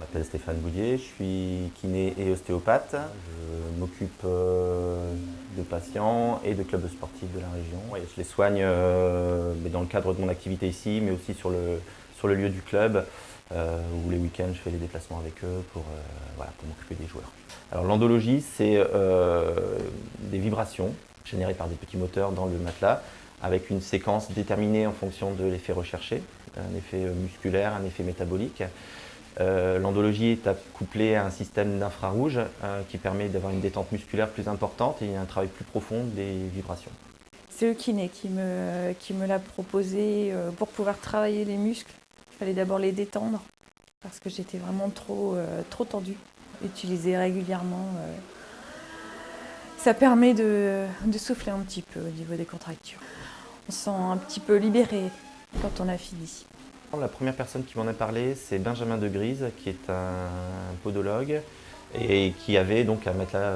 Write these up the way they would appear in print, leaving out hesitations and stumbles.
m'appelle Stéphane Boudier, je suis kiné et ostéopathe. Je m'occupe de patients et de clubs sportifs de la région. Et je les soigne mais dans le cadre de mon activité ici, mais aussi sur le lieu du club, où les week-ends je fais les déplacements avec eux pour m'occuper des joueurs. Alors l'endologie, c'est des vibrations générées par des petits moteurs dans le matelas, avec une séquence déterminée en fonction de l'effet recherché, un effet musculaire, un effet métabolique. L'endologie est couplée à un système d'infrarouge qui permet d'avoir une détente musculaire plus importante et un travail plus profond des vibrations. C'est le kiné qui me l'a proposé pour pouvoir travailler les muscles. Il fallait d'abord les détendre parce que j'étais vraiment trop tendue. Utiliser régulièrement, ça permet de souffler un petit peu au niveau des contractures. On se sent un petit peu libéré quand on a fini. La première personne qui m'en a parlé, c'est Benjamin de Grise, qui est un podologue et qui avait donc un matelas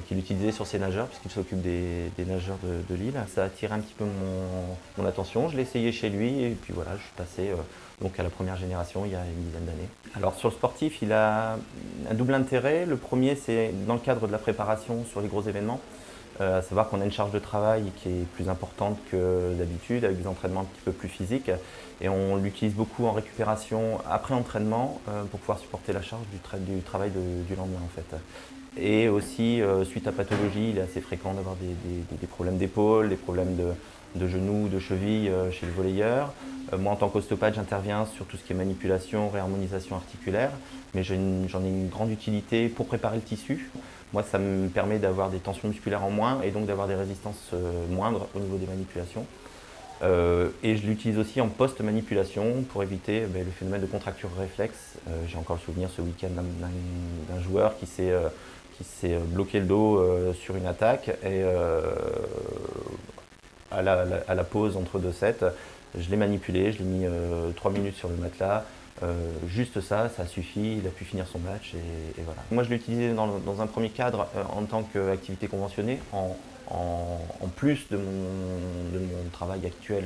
qu'il utilisait sur ses nageurs, puisqu'il s'occupe des nageurs de Lille. Ça a attiré un petit peu mon attention. Je l'ai essayé chez lui et puis voilà, je suis passé donc à la première génération il y a une dizaine d'années. Alors sur le sportif, il a un double intérêt. Le premier, c'est dans le cadre de la préparation sur les gros événements. À savoir qu'on a une charge de travail qui est plus importante que d'habitude, avec des entraînements un petit peu plus physiques. Et on l'utilise beaucoup en récupération après entraînement pour pouvoir supporter la charge du travail du lendemain en fait. Et aussi, suite à pathologie, il est assez fréquent d'avoir des problèmes d'épaule, des problèmes de genoux, de cheville chez le volleyeur. Moi, en tant qu'ostéopathe, j'interviens sur tout ce qui est manipulation, réharmonisation articulaire, mais j'en ai une grande utilité pour préparer le tissu. Moi, ça me permet d'avoir des tensions musculaires en moins et donc d'avoir des résistances moindres au niveau des manipulations. Et je l'utilise aussi en post-manipulation pour éviter le phénomène de contracture réflexe. J'ai encore le souvenir ce week-end d'un joueur qui s'est bloqué le dos sur une attaque et à la pause entre deux sets, je l'ai manipulé, je l'ai mis 3 minutes sur le matelas. Juste ça, ça suffit, il a pu finir son match et voilà. Moi je l'ai utilisé dans un premier cadre en tant qu'activité conventionnée, en plus de mon travail actuel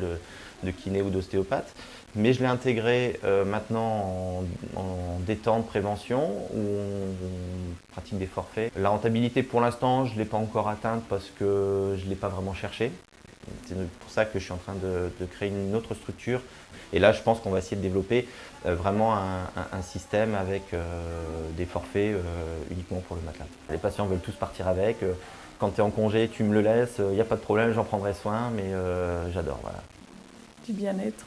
de kiné ou d'ostéopathe. Mais je l'ai intégré maintenant en détente prévention où on pratique des forfaits. La rentabilité pour l'instant je ne l'ai pas encore atteinte parce que je ne l'ai pas vraiment cherché. C'est pour ça que je suis en train de créer une autre structure. Et là, je pense qu'on va essayer de développer vraiment un système avec des forfaits uniquement pour le matelas. Les patients veulent tous partir avec. Quand tu es en congé, tu me le laisses, il n'y a pas de problème, j'en prendrai soin, mais j'adore. Voilà. Du bien-être.